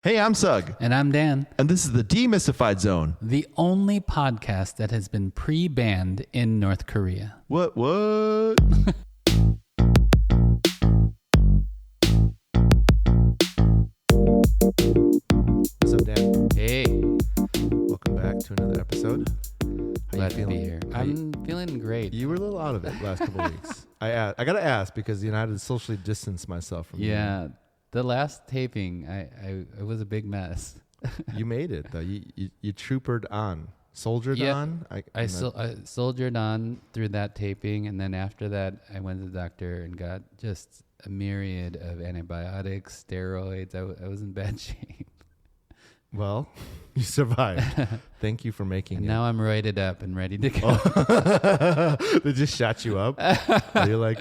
Hey, I'm Sug. And I'm Dan. And this is the Demystified Zone. The only podcast that has been pre-banned in North Korea. What? What's up, Dan? Hey. Welcome back to another episode. How Glad you to feeling? be here. I'm feeling great. You were a little out of it last couple of weeks. I got to ask because I had to socially distance myself from you. Yeah. The last taping, I was a big mess. You made it, though. You troopered on. Soldiered on? I soldiered on through that taping, and then after that, I went to the doctor and got just a myriad of antibiotics, steroids. I was in bad shape. Well, you survived. Thank you for making and it. Now I'm roided up and ready to go. Oh. They just shot you up? Are you like...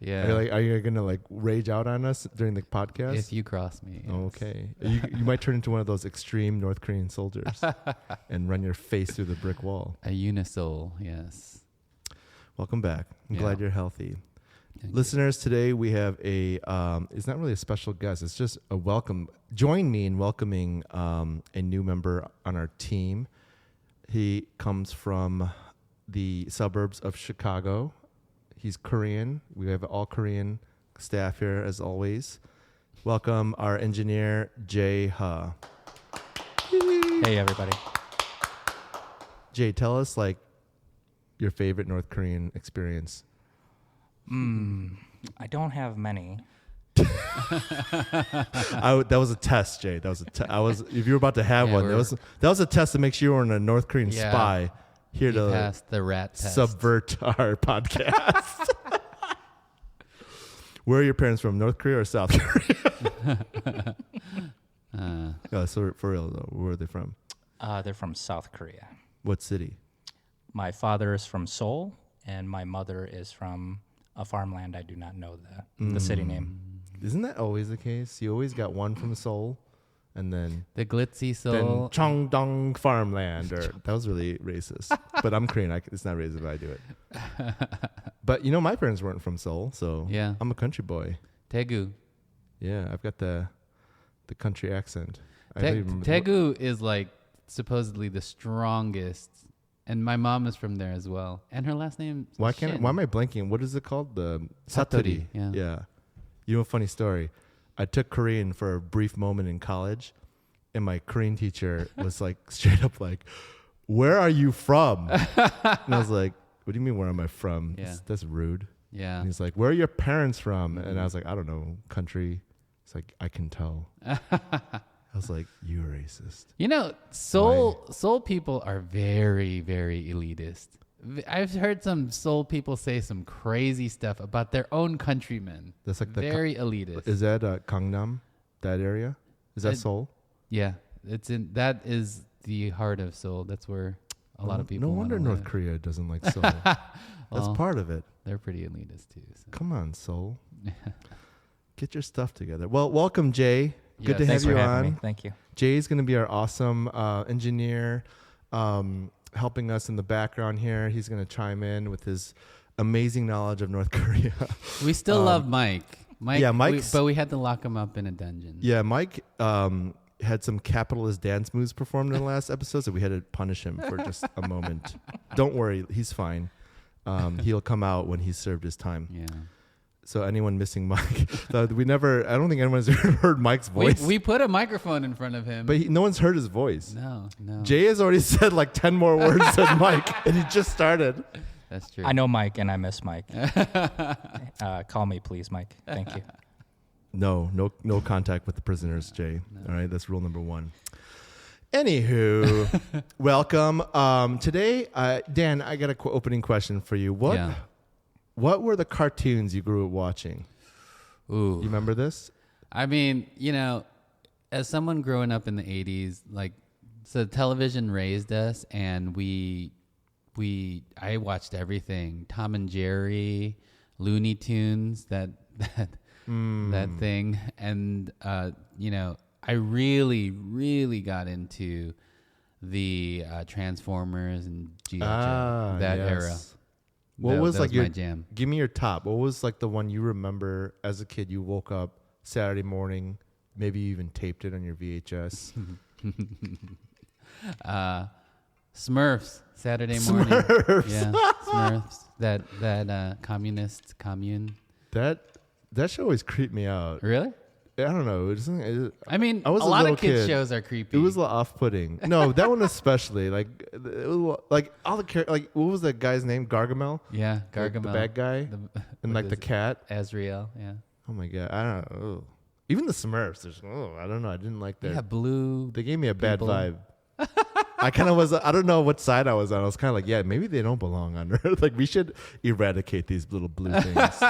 Yeah. Are you going to rage out on us during the podcast? If you cross me. Yes. Okay. You might turn into one of those extreme North Korean soldiers and run your face through the brick wall. A unisol, yes. Welcome back. I'm glad you're healthy. Thank Listeners, today we have it's not really a special guest. It's just a welcome. Join me in welcoming a new member on our team. He comes from the suburbs of Chicago. He's Korean. We have all Korean staff here, as always. Welcome our engineer, Jay Ha. Hey, everybody. Jay, tell us, your favorite North Korean experience. I don't have many. That was a test, Jay. That was if you were about to have one, that was a test to make sure you weren't a North Korean spy. Here to pass the rat test. Subvert our podcast. Where are your parents from? North Korea or South Korea? So for real though, where are they from? They're from South Korea. What city? My father is from Seoul, and my mother is from a farmland. I do not know the city name. Isn't that always the case? You always got one from Seoul, and then the glitzy Seoul. Then Cheongdong farmland. That was really racist. But I'm Korean. It's not racist if I do it. But my parents weren't from Seoul, so yeah. I'm a country boy. Daegu. Yeah, I've got the country accent. Daegu is supposedly the strongest, and my mom is from there as well. And her last name. Why am I blanking? What is it called? The Satori. Yeah. You know a funny story. I took Korean for a brief moment in college, and my Korean teacher was straight up "Where are you from?" And I was like, "What do you mean, where am I from? Yeah. That's rude." Yeah. And he's like, "Where are your parents from?" And I was like, "I don't know, country." It's like, "I can tell." I was like, "You're racist." Seoul people are very, very elitist. I've heard some Seoul people say some crazy stuff about their own countrymen. That's very elitist. Is that Gangnam, that area? Is that Seoul? Yeah, that is the heart of Seoul. That's where a lot of people. No wonder North Korea doesn't like Seoul. That's part of it. They're pretty elitist too. So. Come on, Seoul. Get your stuff together. Well, welcome, Jay. Good to have you on. Me. Thank you. Jay's going to be our awesome engineer, helping us in the background here. He's going to chime in with his amazing knowledge of North Korea. We still love Mike. But we had to lock him up in a dungeon. Yeah, Mike had some capitalist dance moves performed in the last episode, so we had to punish him for just a moment. Don't worry, he's fine. He'll come out when he's served his time. Yeah. So anyone missing Mike, I don't think anyone's ever heard Mike's voice. We put a microphone in front of him. But no one's heard his voice. No. Jay has already said 10 more words than Mike, and he just started. That's true. I know Mike, and I miss Mike. Call me, please, Mike. Thank you. No contact with the prisoners, Jay. No. All right, that's rule number 1. Anywho, welcome. Today, Dan, I got an opening question for you. What were the cartoons you grew up watching? Ooh. You remember this? I mean, as someone growing up in the 80s, so television raised us, and I watched everything. Tom and Jerry, Looney Tunes, that thing. And, I really, really got into the Transformers and G.I. Joe, that era. What was my jam? Give me your top. What was the one you remember as a kid? You woke up Saturday morning, maybe you even taped it on your VHS. Smurfs, Saturday morning. Smurfs. Yeah, Smurfs. That communist commune. That show always creeped me out. Really? I don't know. I mean, I was a a lot little of kids kid. shows are creepy. It was a little off-putting. No, that one especially. Like all the like, what was that guy's name? Gargamel. Yeah, Like, Gargamel. the bad guy, and like the cat. Azrael. Yeah. Oh my god, I don't know. Ugh. Even the Smurfs. I don't know. I didn't like that. Yeah, blue. They gave me a bad people. vibe. I kind of was. I don't know what side I was on. I was kind of like, yeah, maybe they don't belong on Earth. Like we should eradicate these little blue things.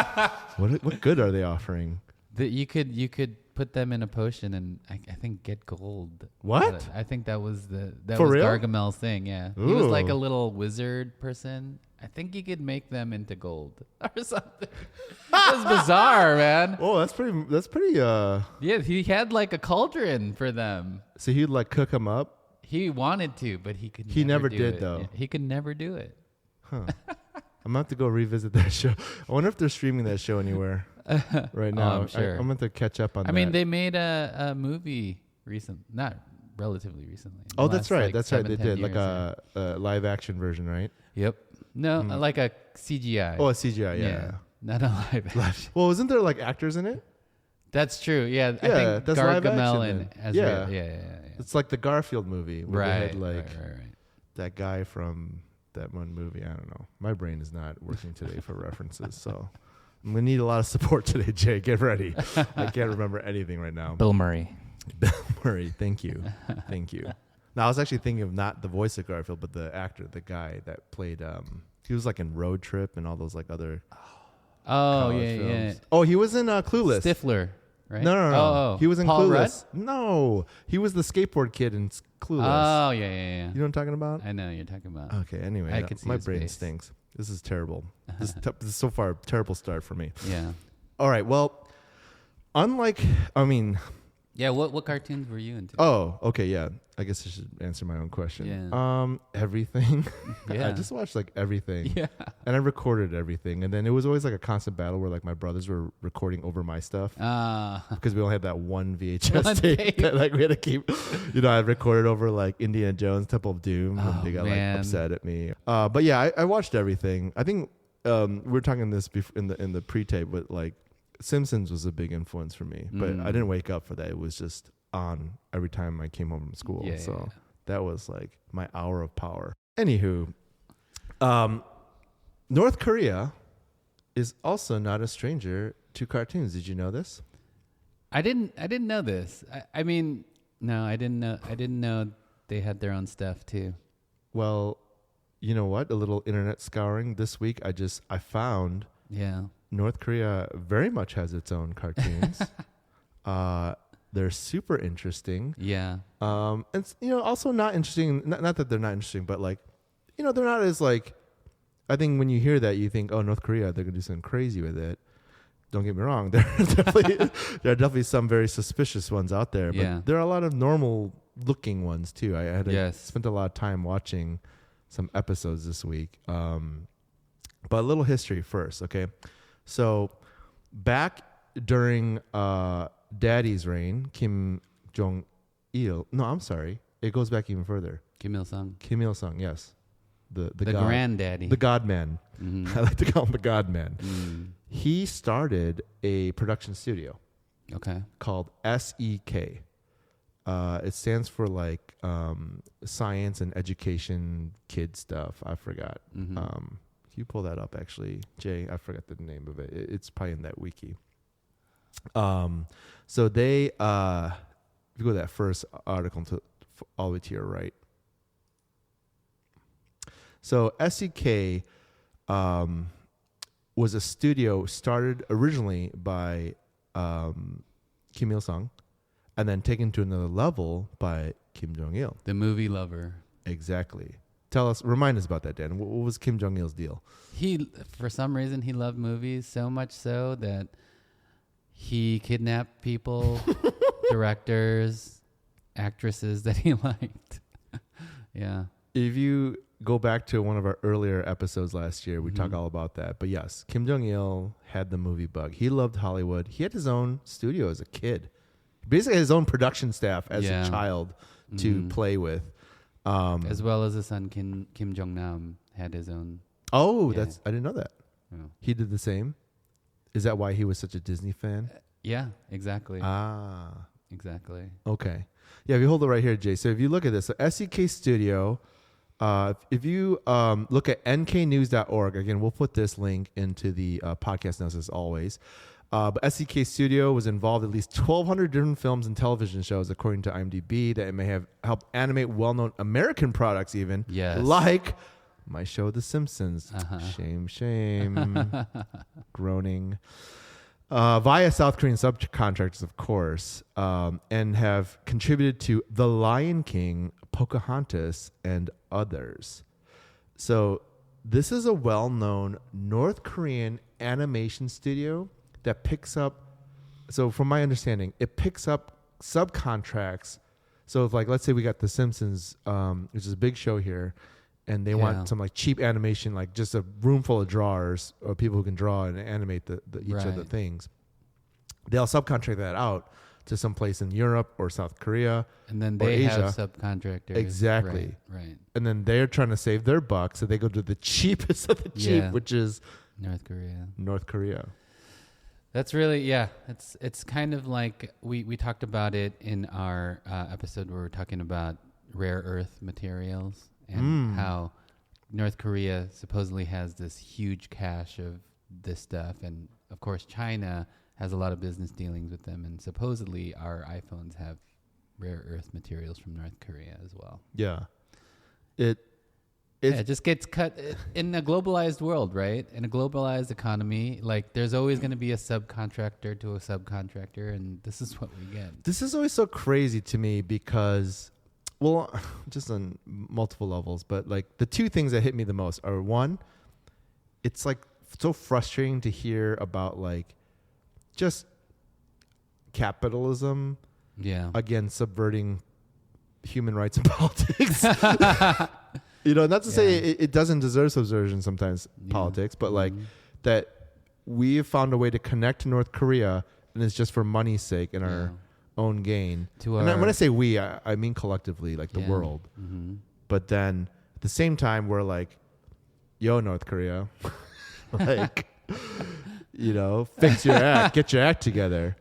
What good are they offering? That you could put them in a potion and I think get gold. What? I think that was For real? Gargamel's thing. Yeah, he was like Ooh. a little wizard person. I think you could make them into gold or something. It was bizarre, man. Oh, that's pretty. Yeah, he had like a cauldron for them. So he'd like cook them up. He wanted to, but he could. He never do did, it. though. Yeah, he could never do it. Huh. I'm about to go revisit that show. I wonder if they're streaming that show anywhere right now. I'm sure. I'm going to catch up on that. I mean, they made a movie not relatively recently. Oh, The that's last, right. like, That's right. 7, They 10 did like years, a live action version, right? Yep. No, like a CGI. Oh, a CGI. Yeah. Not a live action. Well, isn't there like actors in it? That's true. Yeah, I Yeah, think that's live Gargamel action and then. Azrael. Yeah. Yeah. It's like the Garfield movie where they had like right. that guy from that one movie. I don't know. My brain is not working today for references, so I'm gonna need a lot of support today, Jay. Get ready. I can't remember anything right now. Bill Murray. Bill Murray, thank you. Now I was actually thinking of not the voice of Garfield, but the actor, the guy that played. He was like in Road Trip and all those like other. Oh college yeah. films. Oh, he was in Clueless. Stifler, right? No. Oh, He was in Paul Clueless. No, he was the skateboard kid in Clueless. Oh yeah. You know what I'm talking about? I know what you're talking about. Okay. Anyway, I could see my his brain face. stinks. This is terrible. This is so far a terrible start for me. Yeah. All right. Well, Yeah. What cartoons were you into? Oh, okay, yeah. I guess I should answer my own question. Yeah. Everything. Yeah. I just watched like everything. Yeah. And I recorded everything. And then it was always like a constant battle where like my brothers were recording over my stuff because we only had that one VHS One tape tape. that like we had to keep. I recorded over like Indiana Jones, Temple of Doom, Oh, and they got man. like upset at me. But yeah, I watched everything. I think we were talking this in the pre-tape, but like Simpsons was a big influence for me. But I didn't wake up for that. It was just on every time I came home from school. Yeah, so yeah. that was like my hour of power. Anywho, North Korea is also not a stranger to cartoons. Did you know this? I didn't know this. I mean, no, I didn't know they had their own stuff too. Well, you know what? A little internet scouring this week. I found Yeah. North Korea very much has its own cartoons. They're super interesting. Yeah. And also not interesting. Not that they're not interesting, but like, they're not as like. I think when you hear that, you think, oh, North Korea, they're gonna do something crazy with it. Don't get me wrong. There are definitely some very suspicious ones out there, but Yeah. there are a lot of normal looking ones too. I Yes. spent a lot of time watching some episodes this week. But a little history first, okay? So back during Daddy's reign, Kim Jong-il. No, I'm sorry. It goes back even further. Kim Il Sung. Kim Il-sung, yes. The The god, granddaddy. the God Man. Mhm. I like to call him the God Man. Mm. He started a production studio Okay. called SEK. It stands for like science and education kid stuff. I forgot. Mhm. Can you pull that up actually, Jay? I forgot the name of it. It's probably in that wiki. So they, if you go to that first article all the way to your right. So SEK was a studio started originally by Kim Il-sung and then taken to another level by Kim Jong-il. The movie lover. Exactly. Remind us about that, Dan. What was Kim Jong-il's deal? He, for some reason, he loved movies so much so that he kidnapped people, directors, actresses that he liked. Yeah. If you go back to one of our earlier episodes last year, we Mhm. talk all about that. But yes, Kim Jong-il had the movie bug. He loved Hollywood. He had his own studio as a kid. basically his own production staff as Yeah. a child to play with. As well as his son Kim Jong Nam had his own. Oh, Yeah. I didn't know that. Oh. He did the same. Is that why he was such a Disney fan? Yeah, exactly. Ah, Exactly. okay. Yeah, if you hold it right here, Jay. So if you look at this, so SEK Studio, if you look at nknews.org, again, we'll put this link into the podcast notes as always. But SEK Studio was involved in at least 1,200 different films and television shows, according to IMDb, that it may have helped animate well-known American products even. Yes. Like my show, The Simpsons. Uh-huh. Shame. Groaning. Via South Korean subcontractors, of course, and have contributed to The Lion King, Pocahontas, and others. So this is a well-known North Korean animation studio that picks up, so from my understanding, it picks up subcontracts. So if, like, let's say we got The Simpsons, which is a big show here, and they want some like cheap animation, like just a room full of drawers or people who can draw and animate each of the things. They'll subcontract that out to some place in Europe or South Korea, And then or they Asia. have subcontractors. Exactly. Right. And then they're trying to save their buck, so they go to the cheapest of the cheap, Yeah. which is North Korea. North Korea. That's really, it's kind of like we talked about it in our episode where we're talking about rare earth materials and how North Korea supposedly has this huge cache of this stuff. And of course, China has a lot of business dealings with them. And supposedly our iPhones have rare earth materials from North Korea as well. Yeah. It just gets cut in a globalized world, right? In a globalized economy, like there's always going to be a subcontractor to a subcontractor, and this is what we get. This is always so crazy to me because, well, just on multiple levels, but like the two things that hit me the most are, one, it's like so frustrating to hear about like just capitalism again subverting human rights and politics. You know, not to say it doesn't deserve subversion sometimes, politics, but like that we have found a way to connect to North Korea, and it's just for money's sake and our own gain. And when I say we, I mean collectively, like the world. Mm-hmm. But then at the same time, we're like, yo, North Korea, like, you know, fix your act, get your act together.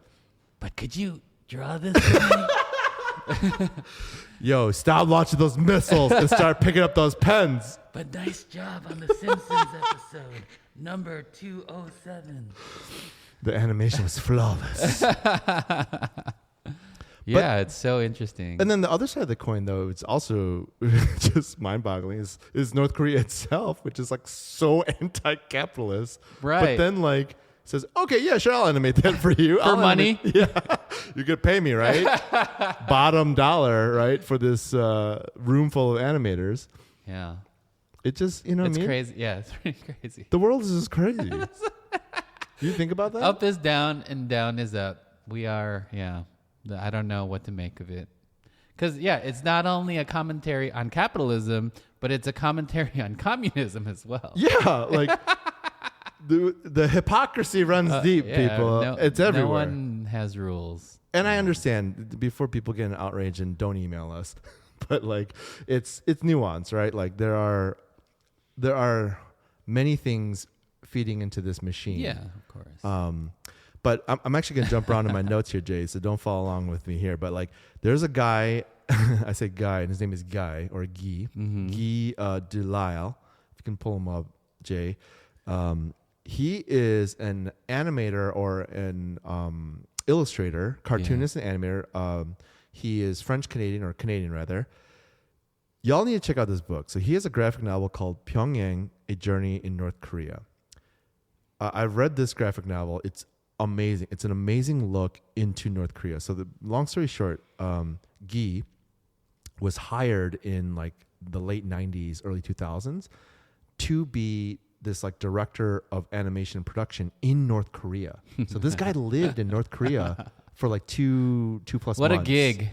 But could you draw this for me? Yo, stop launching those missiles and start picking up those pens. But nice job on the Simpsons episode, number 207. The animation was flawless. It's so interesting. And then the other side of the coin, though, it's also just mind-boggling, is North Korea itself, which is like so anti-capitalist. Right. But then like says, okay, yeah, sure, I'll animate that for you. For money? Yeah. You're going to pay me, right? Bottom dollar, right, for this room full of animators. Yeah. It just, you know It's what I mean? crazy. Yeah, it's pretty crazy. The world is just crazy. You think about that? Up is down and down is up. We are, I don't know what to make of it. Because, it's not only a commentary on capitalism, but it's a commentary on communism as well. Yeah, like the hypocrisy runs deep, people. It's everywhere. No one has rules. And I understand, before people get outraged, and don't email us, but like it's nuance, right? Like there are many things feeding into this machine. Yeah, of course. But I'm actually going to jump around in my notes here, Jay, so don't follow along with me here. But like there's a guy, I say guy, and his name is Guy, or Guy, Guy Delisle. If you can pull him up, Jay. He is an animator or an illustrator, cartoonist and animator. He is French-Canadian, or Canadian rather. Y'all need to check out this book. So he has a graphic novel called Pyongyang, A Journey in North Korea. I've read this graphic novel. It's amazing. It's an amazing look into North Korea. So the long story short, Guy was hired in like the late 90s, early 2000s to be this like director of animation and production in North Korea. So this guy lived in North Korea for like two plus What months. a gig.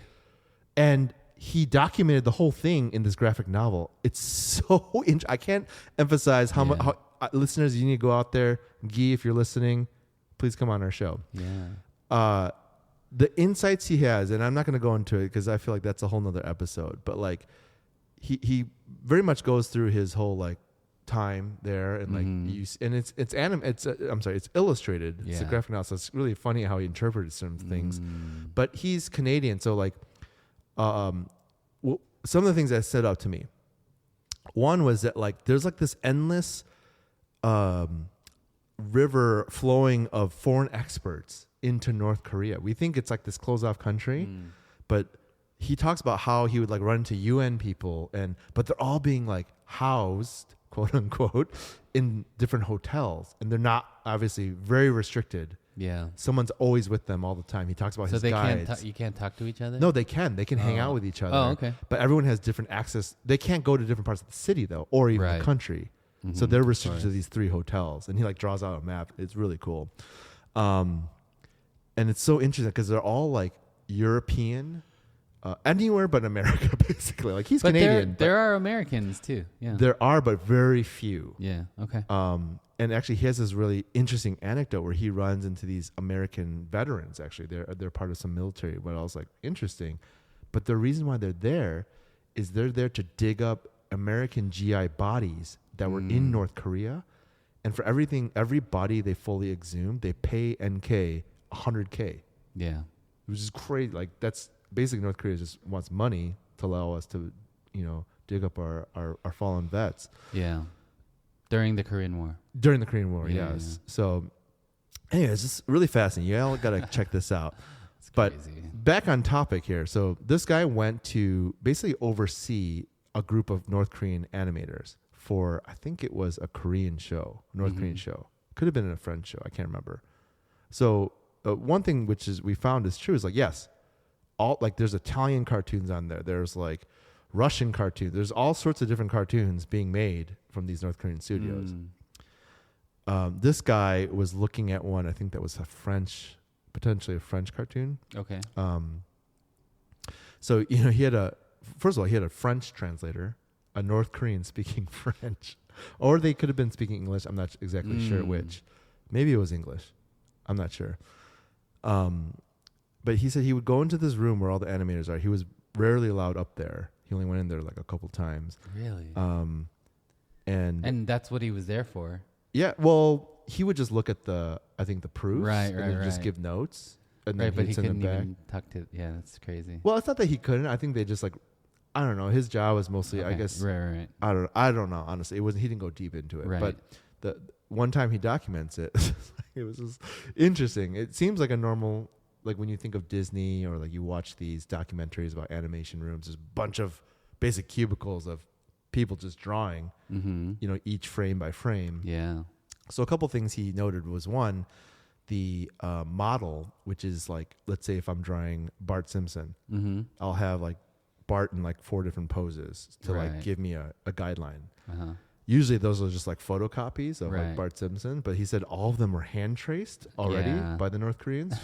And he documented the whole thing in this graphic novel. It's so I can't emphasize how much listeners, you need to go out there. Guy, if you're listening, please come on our show. Yeah. the insights he has, and I'm not going to go into it because I feel like that's a whole nother episode, but like he very much goes through his whole like time there, and like it's illustrated. It's a graphic novel, so it's really funny how he interpreted some things. But he's Canadian, so like some of the things that stood out to me, one was that like there's like this endless river flowing of foreign experts into North Korea. We think it's like this closed off country, but he talks about how he would like run into UN people, but they're all being like housed, quote unquote, in different hotels, and they're not obviously very restricted. Yeah. Someone's always with them all the time. He talks about his guides. You can't talk to each other? No, they can. They can hang out with each other. Oh, okay. But everyone has different access. They can't go to different parts of the city though, or even the country. So they're restricted to these 3 hotels, and he like draws out a map. It's really cool. And it's so interesting because they're all like European, anywhere but America, basically. Like he's Canadian. There are Americans too. Yeah. There are, but very few. Yeah. Okay. And actually, he has this really interesting anecdote where he runs into these American veterans. Actually, they're part of some military. But I was like, interesting. But the reason why they're there is they're there to dig up American GI bodies that were in North Korea, and for every body they fully exhumed, they pay NK $100K. Yeah. Which is crazy. Like that's basically North Korea just wants money to allow us to, dig up our fallen vets. Yeah. During the Korean War. During the Korean War, yes. Yeah. So, anyway, it's just really fascinating. You all got to check this out. It's but crazy. Back on topic here. So this guy went to basically oversee a group of North Korean animators for, I think it was a Korean show, North Korean show. Could have been a French show. I can't remember. So one thing which is we found is true is like, yes, all like there's Italian cartoons on there. There's like Russian cartoons. There's all sorts of different cartoons being made from these North Korean studios. This guy was looking at one, I think that was potentially a French cartoon. Okay. So, he had a French translator, a North Korean speaking French, or they could have been speaking English. I'm not exactly sure which. Maybe it was English. I'm not sure. But he said he would go into this room where all the animators are. He was rarely allowed up there. He only went in there like a couple times. Really? And that's what he was there for. Yeah, well, he would just look at the proofs, right, and then just give notes, and then but he'd he send couldn't them back. even talk to. Yeah, that's crazy. Well, it's not that he couldn't. I think they just like, I don't know. His job was mostly, I guess, right. I don't know. Honestly, it wasn't. He didn't go deep into it. Right. But the one time he documents it, it was just interesting. It seems like a normal, like when you think of Disney or like you watch these documentaries about animation rooms, there's a bunch of basic cubicles of people just drawing, each frame by frame. Yeah. So a couple things he noted was one, the model, which is like, let's say if I'm drawing Bart Simpson, I'll have like Bart in like 4 different poses to like give me a guideline. Usually those are just like photocopies of like Bart Simpson, but he said all of them were hand traced already by the North Koreans.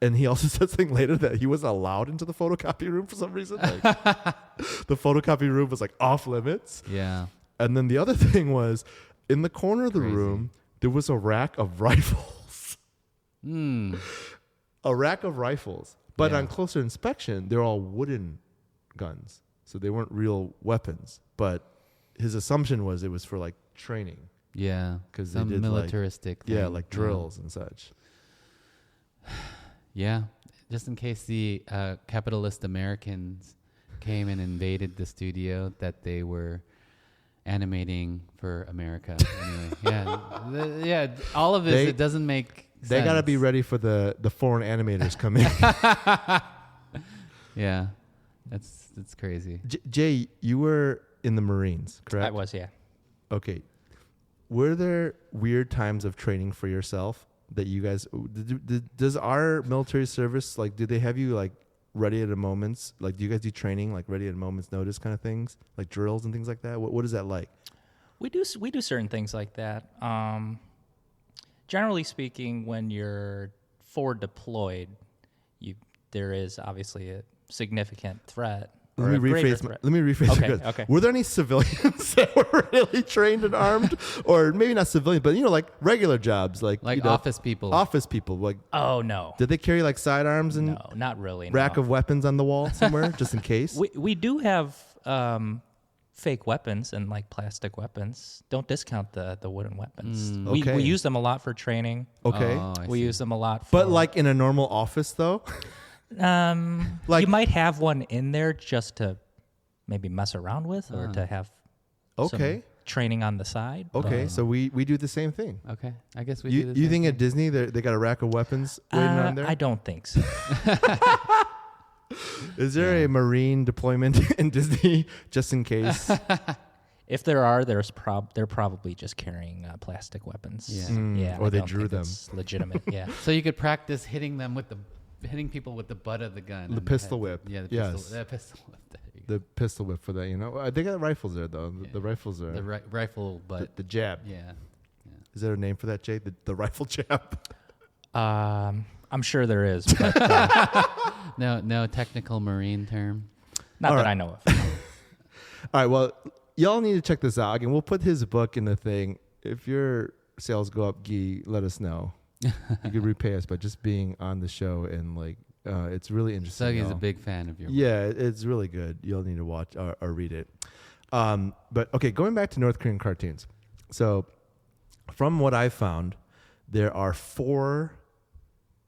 And he also said something later that he wasn't allowed into the photocopy room for some reason. Like, the photocopy room was like off limits. Yeah. And then the other thing was, in the corner of the room, there was a rack of rifles. A rack of rifles. But on closer inspection, they're all wooden guns. So they weren't real weapons. But his assumption was it was for like training. Yeah. Because some they did militaristic thing. Yeah, like drills and such. Yeah. Just in case the capitalist Americans came and invaded the studio that they were animating for America. Anyway, yeah, all of this, it doesn't make sense. They got to be ready for the foreign animators coming. Yeah, that's crazy. Jay, you were in the Marines, correct? I was, yeah. Okay. Were there weird times of training for yourself that you guys, does our military service, like, do they have you like ready at a moment's, like, do you guys do training like ready at a moment's notice kind of things, like drills and things like that? What is that like? We do certain things like that. Generally speaking, when you're forward deployed, there is obviously a significant threat Or Let a me greater rephrase. threat. Let me rephrase. Okay, your question. okay. Were there any civilians that were really trained and armed, or maybe not civilians, but like regular jobs, like office people. Office people, like. Oh no. Did they carry like sidearms and No, not really. rack no. of weapons on the wall somewhere, just in case? We do have fake weapons and like plastic weapons. Don't discount the wooden weapons. Okay. We use them a lot for training. Okay, Oh, I We see. use them a lot for. but like in a normal office though. Like- you might have one in there just to maybe mess around with or to have Okay. some training on the side. Okay, so we do the same thing. Okay, I guess we do You this. you think at Disney they got a rack of weapons waiting on there? I don't think so. Is there a Marine deployment in Disney just in case? If there are, they're probably just carrying plastic weapons. Yeah. Or I they don't drew think them. it's legitimate. Yeah. So you could practice hitting people with the butt of the gun. The and pistol head. whip. Yeah, the Yes. pistol. The pistol whip. There you go. The pistol whip for that, they got rifles there though. The rifles are The rifle butt. the jab. Yeah. Is there a name for that, Jay? The rifle jab. I'm sure there is, but No technical Marine term. not All that right. I know of. All right, well, y'all need to check this out. Again, we'll put his book in the thing. If your sales go up, Guy, let us know. You could repay us by just being on the show, and like, it's really interesting. Suggy's a y'all. big fan of your work. Yeah, it's really good. You'll need to watch or read it. But okay, going back to North Korean cartoons. So, from what I found, there are 4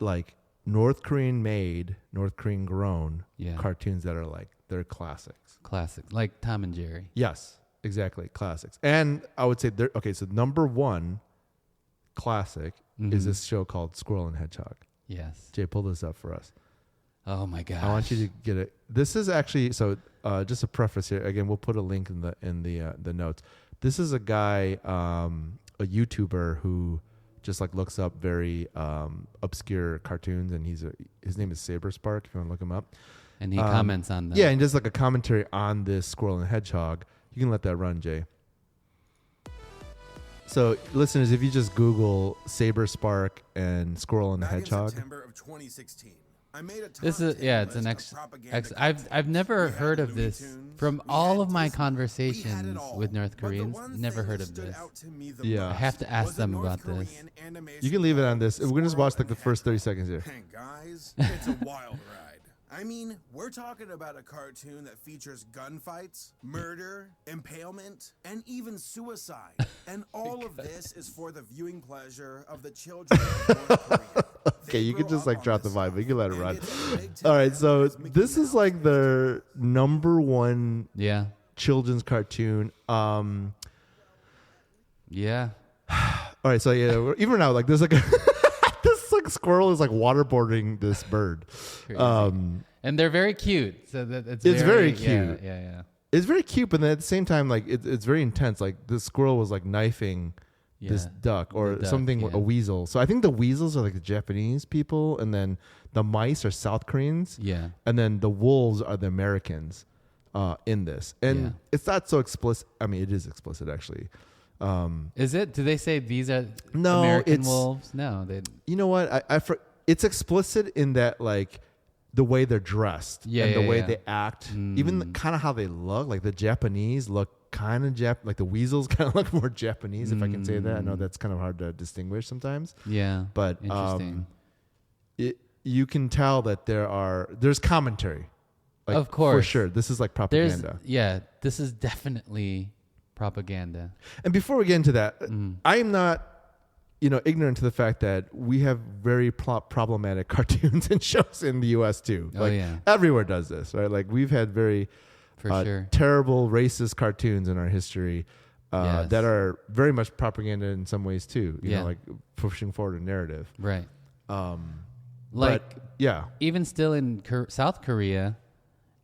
like North Korean made, North Korean grown Yeah. cartoons that are like they're classics. Classic, like Tom and Jerry. Yes, exactly, classics. And I would say they're okay. So number 1 classic is this show called Squirrel and Hedgehog. Yes. Jay, pull this up for us. Oh my gosh. I want you to get it. This is actually so. Just a preface here. Again, we'll put a link in the notes. This is a guy, a YouTuber who just like looks up very obscure cartoons, and his name is Saber Spark. If you want to look him up, And he comments on that. yeah, and does like a commentary on this Squirrel and Hedgehog. You can let that run, Jay. So, listeners, if you just Google Saber Spark and Squirrel and the Back in Hedgehog, September of 2016, I made a This is it's an I've never heard of this from all of my conversations with North Koreans. Never heard of this. Yeah. I have to ask them about this. you can leave it on this. We're gonna just watch like the first 30 seconds here. Guys, it's a wild ride. I mean, we're talking about a cartoon that features gunfights, murder, impalement, and even suicide. And all of this is for the viewing pleasure of the children of North Korea. Okay, you can just like drop the vibe, but you can let it And run. it's a big All right, tell, so because Mickey this is Mouse like their number 1 Yeah. children's cartoon. Yeah. All right, so yeah, even now, like there's like a this like squirrel is like waterboarding this bird. And they're very cute. So that it's very yeah, cute. Yeah. It's very cute, but then at the same time, like it's very intense. Like the squirrel was like knifing this Yeah. duck or The duck, something, yeah. a weasel. So I think the weasels are like the Japanese people, and then the mice are South Koreans, Yeah. and then the wolves are the Americans in this. And Yeah. it's not so explicit. I mean, it is explicit actually. Is it? Do they say these are No, American it's- wolves? No, they. You know what? It's explicit in that like the way they're dressed Yeah, and the yeah, way yeah. they act, even kind of how they look. Like the Japanese look kind of like the weasels kind of look more Japanese, if I can say that. I know that's kind of hard to distinguish sometimes, Yeah. but Interesting. you can tell that there's commentary. Like, Of course. for sure. This is like propaganda. This is definitely propaganda. And before we get into that, I am not, ignorant to the fact that we have very problematic cartoons and shows in the U.S. too. Oh, Like, yeah. everywhere does this, right? Like we've had very For sure. terrible racist cartoons in our history Yes. that are very much propaganda in some ways too. You Yeah. know, like pushing forward a narrative. Right. But yeah, even still in South Korea,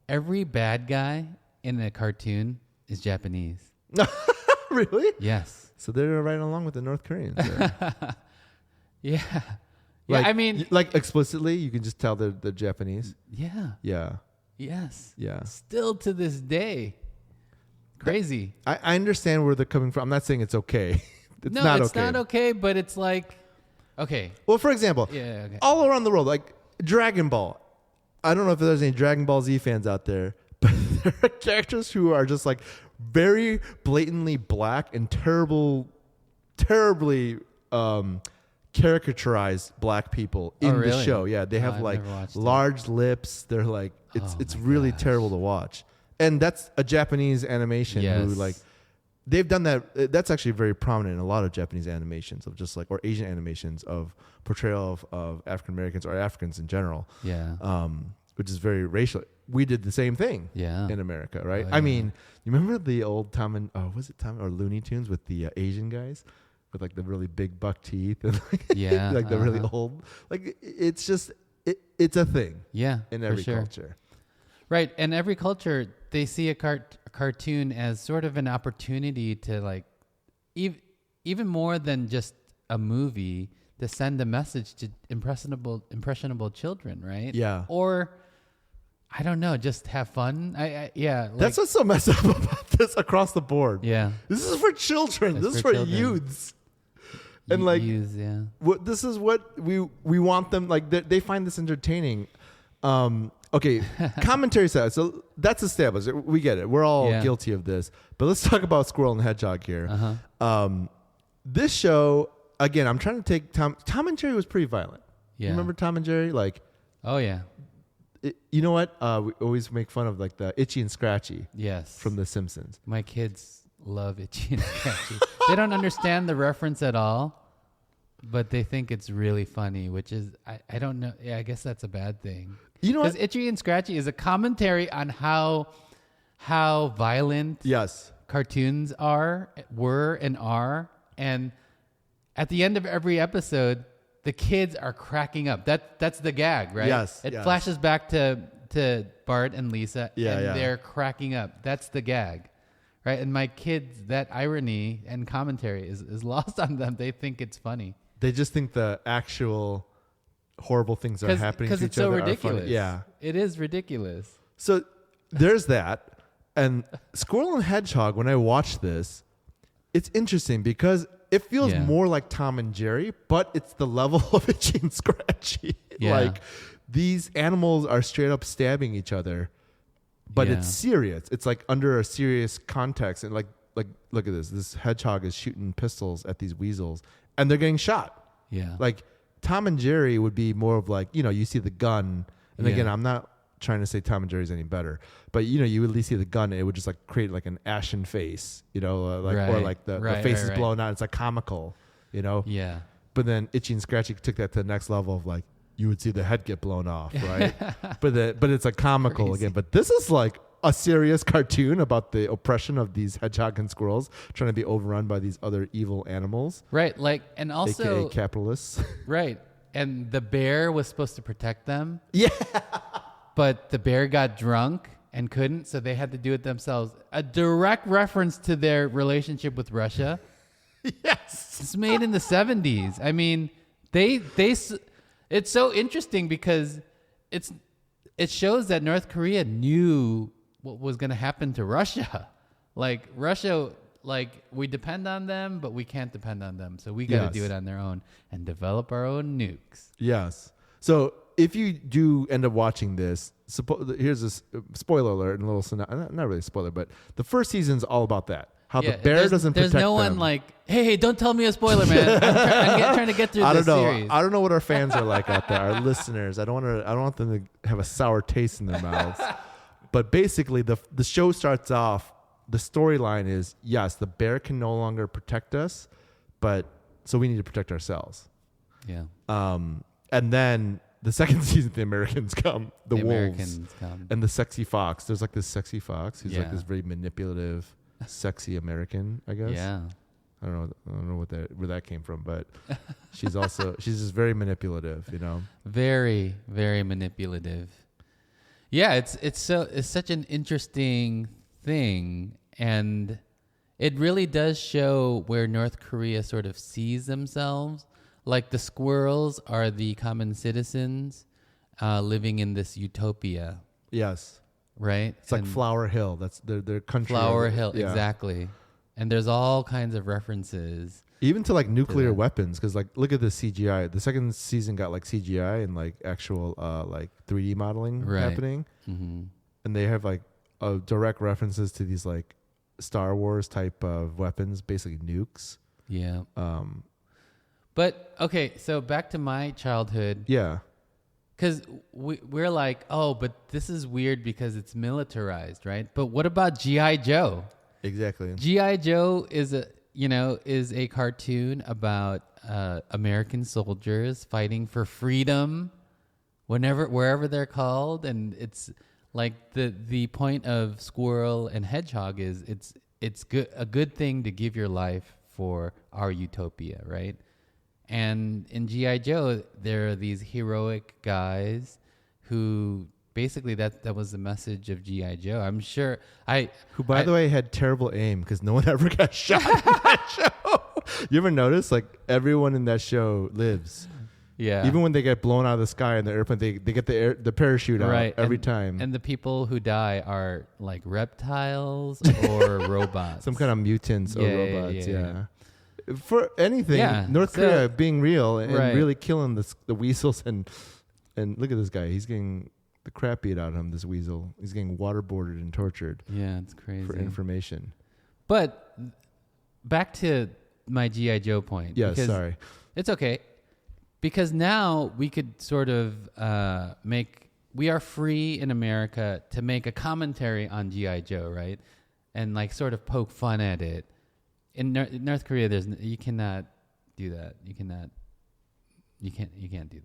every bad guy in a cartoon is Japanese. really. Yes. So they're right along with the North Koreans. there. Yeah. Like, yeah. I mean, like explicitly, you can just tell they're Japanese. yeah. Yeah, Yes. yeah. Still to this day. Crazy. I understand where they're coming from. I'm not saying it's okay. It's no, not it's okay. not okay, but it's like, okay. Well, for example, Yeah, okay. all around the world, like Dragon Ball. I don't know if there's any Dragon Ball Z fans out there, but there are characters who are just like very blatantly black and terribly caricaturized black people in really? the show. Yeah, they have I've like never watched it. large lips. They're like it's my really gosh. terrible to watch. And that's a Japanese animation who Yes. like they've done that. That's actually very prominent in a lot of Japanese animations of just like or Asian animations of portrayal of African Americans or Africans in general. Yeah. Which is very racial. We did the same thing Yeah. in America, right? Oh, I yeah. mean, you remember the old was it Tom or Looney Tunes with the Asian guys with like the really big buck teeth and like, Yeah, like the really uh-huh. old, like it's just, it's a thing Yeah. in for every sure. culture. Right. And every culture, they see a cartoon as sort of an opportunity to like, even more than just a movie, to send a message to impressionable children, right? Yeah. Or, I don't know, just have fun. Yeah. Like, That's what's so messed up about this across the board. yeah. This is for children. It's This is for for children. youths. And like, yeah. this is what we want them, like they find this entertaining. Okay, commentary side. So that's established. We get it. We're all Yeah. guilty of this. But let's talk about Squirrel and Hedgehog here. Uh-huh. This show, again, I'm trying to take Tom and Jerry was pretty violent. Yeah. You remember Tom and Jerry? Like, Oh, yeah. you know what? We always make fun of like the Itchy and Scratchy Yes. from The Simpsons. My kids love Itchy and Scratchy. They don't understand the reference at all, but they think it's really funny, which is, I don't know. Yeah, I guess that's a bad thing. You know Because what? Itchy and Scratchy is a commentary on how violent Yes. cartoons were and are. And at the end of every episode, the kids are cracking up. That's the gag, right? Yes, It yes. flashes back to Bart and Lisa, Yeah, and yeah. they're cracking up. That's the gag, right? And my kids, that irony and commentary is lost on them. They think it's funny They just think the actual horrible things that are happening to because each it's so other are ridiculous. funny. Yeah. It is ridiculous. So there's that. And Squirrel and Hedgehog, when I watch this, it's interesting because it feels Yeah. more like Tom and Jerry, but it's the level of Itchy and Scratchy. Yeah. Like these animals are straight up stabbing each other, but Yeah. it's serious. It's like under a serious context. And like look at this. This hedgehog is shooting pistols at these weasels and they're getting shot. Yeah. Like Tom and Jerry would be more of like, you see the gun. And Yeah. again, I'm not trying to say Tom and Jerry's any better, but you would at least see the gun and it would just like create like an ashen face, or Right. like the Right, face right, is right. blown out. It's like comical, yeah. But then Itchy and Scratchy took that to the next level of like, you would see the head get blown off, right? but it's like comical Crazy. again. But this is like a serious cartoon about the oppression of these hedgehog and squirrels trying to be overrun by these other evil animals, Right. Like, and also, aka capitalists. right. And the bear was supposed to protect them. Yeah. But the bear got drunk and couldn't, so they had to do it themselves. A direct reference to their relationship with Russia. Yes. It's made in the 70s. I mean, it's so interesting because it shows that North Korea knew what was going to happen to Russia. Like Russia, we depend on them, but we can't depend on them. So we got to Yes. do it on their own and develop our own nukes. Yes. So if you do end up watching this, here's a spoiler alert and a little not really a spoiler, but the first season's all about that. How the bear doesn't protect There's no them. one like, hey, don't tell me a spoiler, man. I'm trying to get through I this don't know. series. I don't know what our fans are like out there, our listeners. I don't want them to have a sour taste in their mouths. But basically, the show starts off. The storyline is yes, the bear can no longer protect us, but so we need to protect ourselves. Yeah. And then the second season, the Americans come, the wolves, Americans come. and the sexy fox. There's like this sexy fox who's like Yeah. this very manipulative, sexy American, I guess. Yeah. I don't know where that came from, but she's just very manipulative, Very, very manipulative. Yeah, it's such an interesting thing, and it really does show where North Korea sort of sees themselves. Like the squirrels are the common citizens living in this utopia, Yes. right? It's like Flower Hill. That's their country. Flower Hill, Yeah. exactly. And there's all kinds of references. Even to like nuclear that. weapons, because like look at the CGI. The second season got like CGI and like actual like 3D modeling Right. happening, Mm-hmm. and they have like direct references to these like Star Wars type of weapons, basically nukes. Yeah. But okay, so back to my childhood. Yeah. Because we're like, oh, but this is weird because it's militarized, right? But what about G.I. Joe? Exactly. G.I. Joe is a cartoon about American soldiers fighting for freedom wherever they're called. And it's like the point of Squirrel and Hedgehog is it's a good thing to give your life for our utopia, right? And in G.I. Joe, there are these heroic guys who basically that was the message of G.I. Joe. I'm sure who, by the way, had terrible aim because no one ever got shot in that show. You ever notice like everyone in that show lives? Yeah. Even when they get blown out of the sky in the airplane, they get the parachute out every time. And the people who die are like reptiles or robots. Some kind of mutants or robots. Yeah. For anything, North So- Korea being real and Right. really killing the weasels and look at this guy. He's getting the crap beat out of him. This weasel. He's getting waterboarded and tortured Yeah, it's crazy. for information. But back to my G.I. Joe point. Yeah, because sorry. It's okay. Because now we could sort of we are free in America to make a commentary on G.I. Joe, right? And like sort of poke fun at it. In North Korea, you cannot do that. You can't do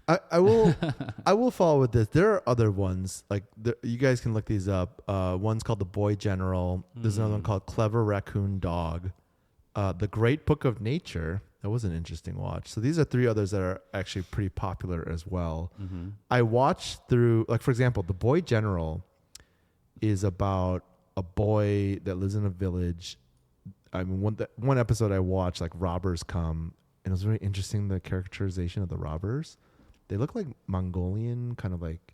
that. I will follow with this. There are other ones like you guys can look these up. One's called The Boy General. There's another one called Clever Raccoon Dog. The Great Book of Nature. That was an interesting watch. So these are 3 others that are actually pretty popular as well. Mm-hmm. I watched through, like for example, The Boy General is about a boy that lives in a village. I mean, one episode I watched, like robbers come, and it was very interesting, the characterization of the robbers. They look like Mongolian, kind of like,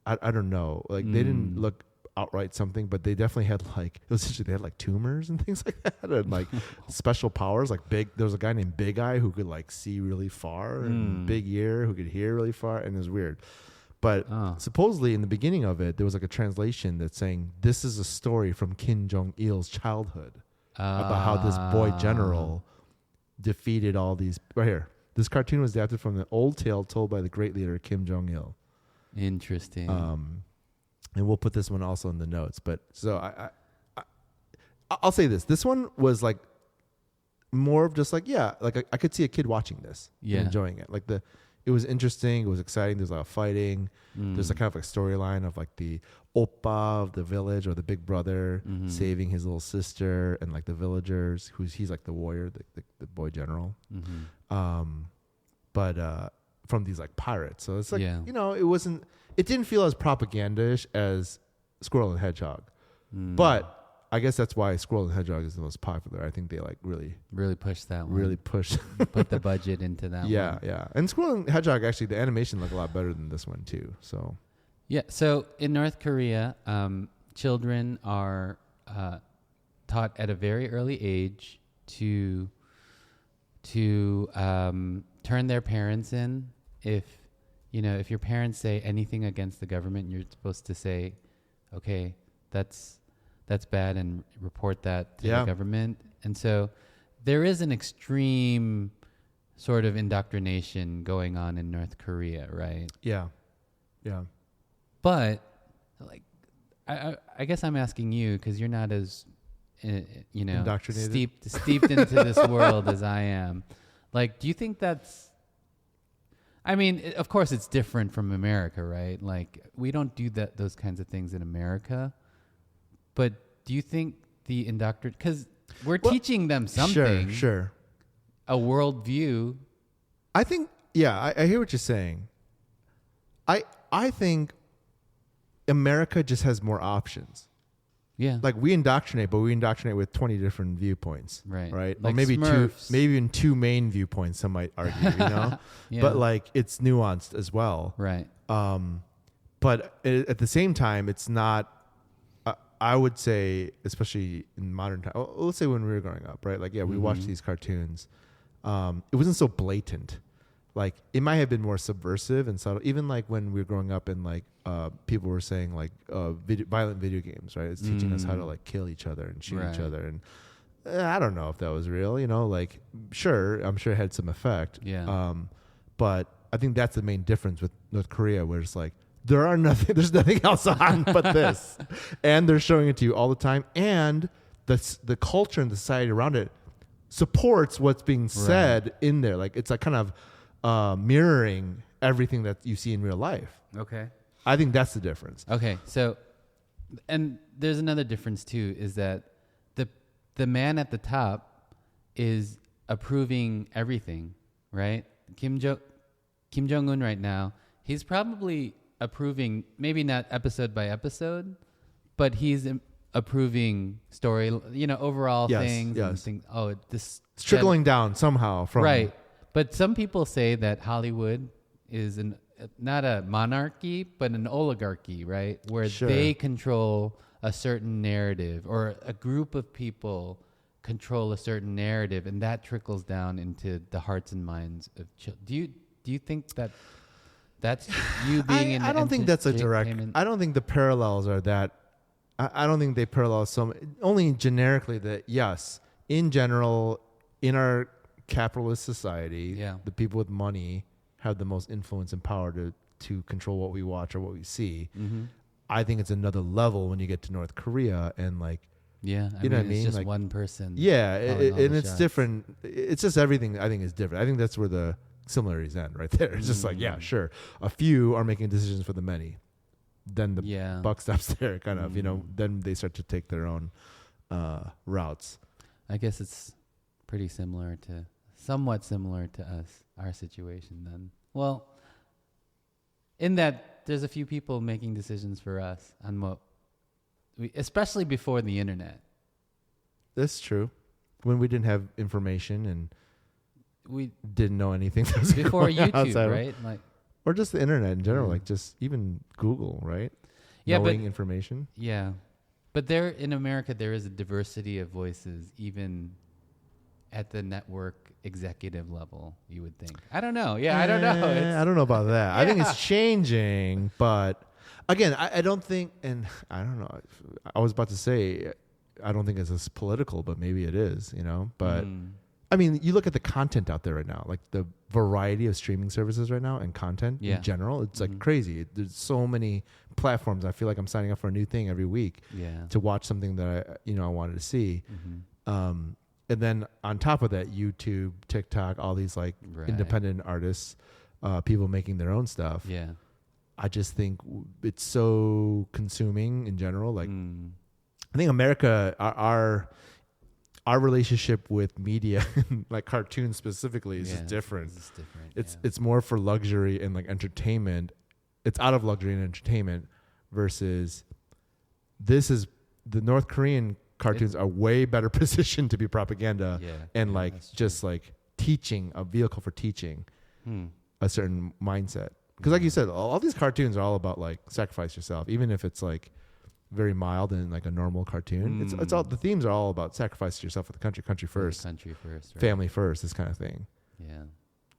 I don't know. Like they didn't look outright something, but they definitely had like, they had like tumors and things like that, and like special powers, like there was a guy named Big Eye who could like see really far, and Big Ear who could hear really far, and it was weird. But supposedly in the beginning of it, there was like a translation that's saying, this is a story from Kim Jong-il's childhood. About how this boy general defeated all these. Right here. This cartoon was adapted from an old tale told by the great leader Kim Jong-il. Interesting. And we'll put this one also in the notes. But so I'll say this. This one was like more of just like, like I could see a kid watching this and enjoying it. Like it was interesting. It was exciting. There's a lot of fighting. There's a kind of like storyline of like the oppa of the village or the big brother saving his little sister and like the villagers he's like the warrior, the boy general. But from these like pirates. So it's like, it didn't feel as propagandish as Squirrel and Hedgehog. But I guess that's why Squirrel and Hedgehog is the most popular. I think they like really push that one. Really push. Put the budget into that one. Yeah. And Squirrel and Hedgehog, actually, the animation looked a lot better than this one, too. So, yeah. So in North Korea, children are taught at a very early age to turn their parents in. If your parents say anything against the government, you're supposed to say, okay, that's bad, and report that to the government. And so there is an extreme sort of indoctrination going on in North Korea, right? Yeah. But like, I guess I'm asking you because you're not as indoctrinated, steeped into this world as I am. Like, do you think that's? I mean, of course, it's different from America, right? Like, we don't do those kinds of things in America. But do you think the because we're teaching them something, sure, a worldview. I think, I hear what you're saying. I think America just has more options. Yeah, like we indoctrinate, but we indoctrinate with 20 different viewpoints, right? Like or maybe Smurfs. maybe even 2 main viewpoints. Some might argue, Yeah. But like it's nuanced as well, right? But at the same time, it's not. I would say, especially in modern time, let's say when we were growing up, right? Like, we watched these cartoons. It wasn't so blatant. like it might have been more subversive and subtle. Even like when we were growing up and like people were saying like violent video games, right? It's teaching us how to like kill each other and shoot each other. And I don't know if that was real, you know, like sure, I'm sure it had some effect. Yeah. But I think that's the main difference with North Korea, where it's like there's nothing else on but this, and they're showing it to you all the time, and the culture and the society around it supports what's being said in there. Like it's like kind of mirroring everything that you see in real life. Okay. I think that's the difference. Okay. So, and there's another difference too, is that the man at the top is approving everything, right? Kim Jong-un right now, he's probably approving, maybe not episode by episode, but he's approving story, you know, overall things. Yes. And things. Oh, this It's trickling down somehow from right. But some people say that Hollywood is not a monarchy, but an oligarchy, right? Where they control a certain narrative, or a group of people control a certain narrative, and that trickles down into the hearts and minds of children. Do you think that that's you being in? I don't think that's a direct. entertainment? I don't think the parallels are that. I don't think they parallel only generically that yes, in general, in our capitalist society, the people with money have the most influence and power to control what we watch or what we see. Mm-hmm. I think it's another level when you get to North Korea and like, you know what I mean? It's just like one person. Yeah, and it's shots. different. It's just everything I think is different. I think that's where the similarities end right there. It's just like, yeah, sure. A few are making decisions for the many. Then the buck stops there, kind of, you know, then they start to take their own routes. I guess it's pretty somewhat similar to us, our situation then. Well, in that there's a few people making decisions for us on what especially before the internet. That's true. When we didn't have information and we didn't know anything before YouTube, right? Like, or just the internet in general, like just even Google, right? Yeah, knowing information. Yeah, but there in America there is a diversity of voices, even at the network executive level. You would think. I don't know. Yeah, I don't know. I don't know about that. I think it's changing, but again, I don't think, and I don't know. I was about to say, I don't think it's as political, but maybe it is. You know, but. I mean, you look at the content out there right now, like the variety of streaming services right now and content in general, it's like crazy. There's so many platforms. I feel like I'm signing up for a new thing every week to watch something that I wanted to see. And then on top of that, YouTube, TikTok, all these like independent artists, people making their own stuff. Yeah. I just think it's so consuming in general. Like I think America, our relationship with media, like cartoons specifically, is just different. It's more for luxury and like entertainment. It's out of luxury and entertainment versus this is the North Korean cartoons are way better positioned to be propaganda and like just like teaching, a vehicle for teaching a certain mindset. Because like you said, all these cartoons are all about like sacrifice yourself, even if it's like very mild and like a normal cartoon. It's all, the themes are all about sacrifice yourself for the country first, right. Family first, this kind of thing. Yeah,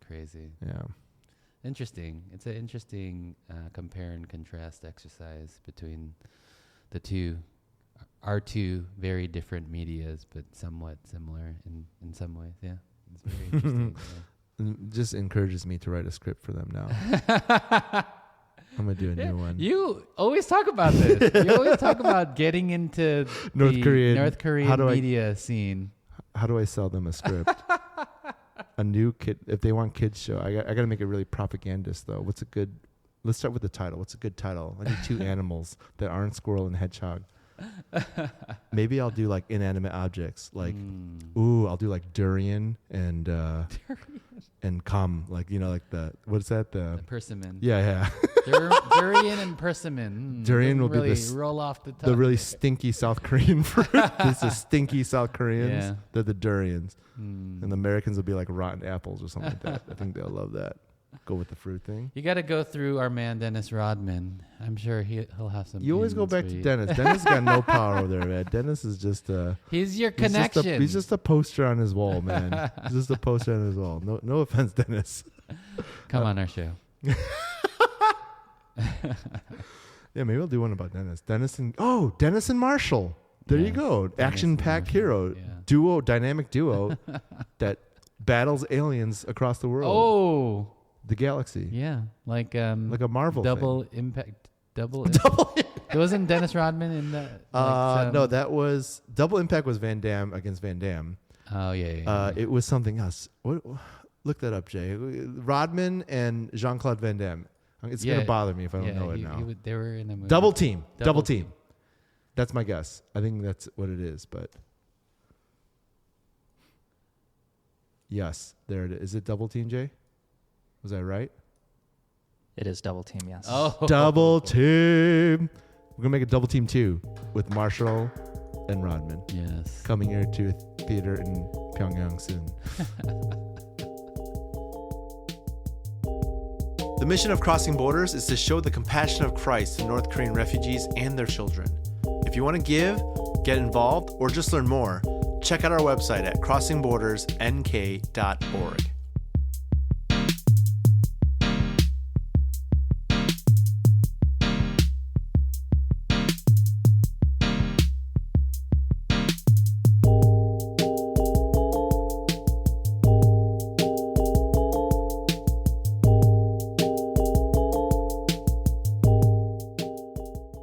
crazy. Yeah, interesting. It's an interesting compare and contrast exercise between the two, our two very different medias, but somewhat similar in some ways. Yeah, it's very interesting. It just encourages me to write a script for them now. I'm going to do a new one. You always talk about this. You always talk about getting into North Korean media scene. How do I sell them a script? A new kid, if they want kids show, I got to make it really propagandist though. Let's start with the title. What's a good title? I need two animals that aren't Squirrel and Hedgehog. Maybe I'll do like inanimate objects. Like, I'll do like durian and and cum, like, you know, like what's that? The persimmon. Yeah. Durian and persimmon. Durian will really be roll off the tongue. the really stinky South Korean fruit. This is stinky South Koreans. Yeah. They're the durians. And the Americans will be like rotten apples or something like that. I think they'll love that. Go with the fruit thing. You got to go through our man Dennis Rodman. I'm sure he'll have some. You always go back to Dennis. Dennis got no power over there, man. Dennis is just he's your connection. He's just a poster on his wall, man. He's just a poster on his wall. No offense, Dennis. Come on our show. Yeah, maybe we'll do one about Dennis. Dennis and Marshall. There you Yes, go. Dennis Action-packed and hero. Marshall, Dynamic duo that battles aliens across the world. Oh, The galaxy. yeah, like Like a Marvel double thing. impact, double. Double Wasn't Dennis Rodman in that? No, that was Double Impact was Van Damme against Van Damme. Oh yeah. It was something else. Look that up, Jay. Rodman and Jean-Claude Van Damme. It's gonna bother me if I don't know it now. They were in a movie. Double Team. Double Team. That's my guess. I think that's what it is. But yes, there it is. Is it Double Team, Jay? Was I right? It is Double Team, yes. Oh, Double Team. We're gonna make a Double Team 2 with Marshall and Rodman. Yes. Coming here to a theater in Pyongyang soon. The mission of Crossing Borders is to show the compassion of Christ to North Korean refugees and their children. If you want to give, get involved, or just learn more, check out our website at crossingbordersnk.org.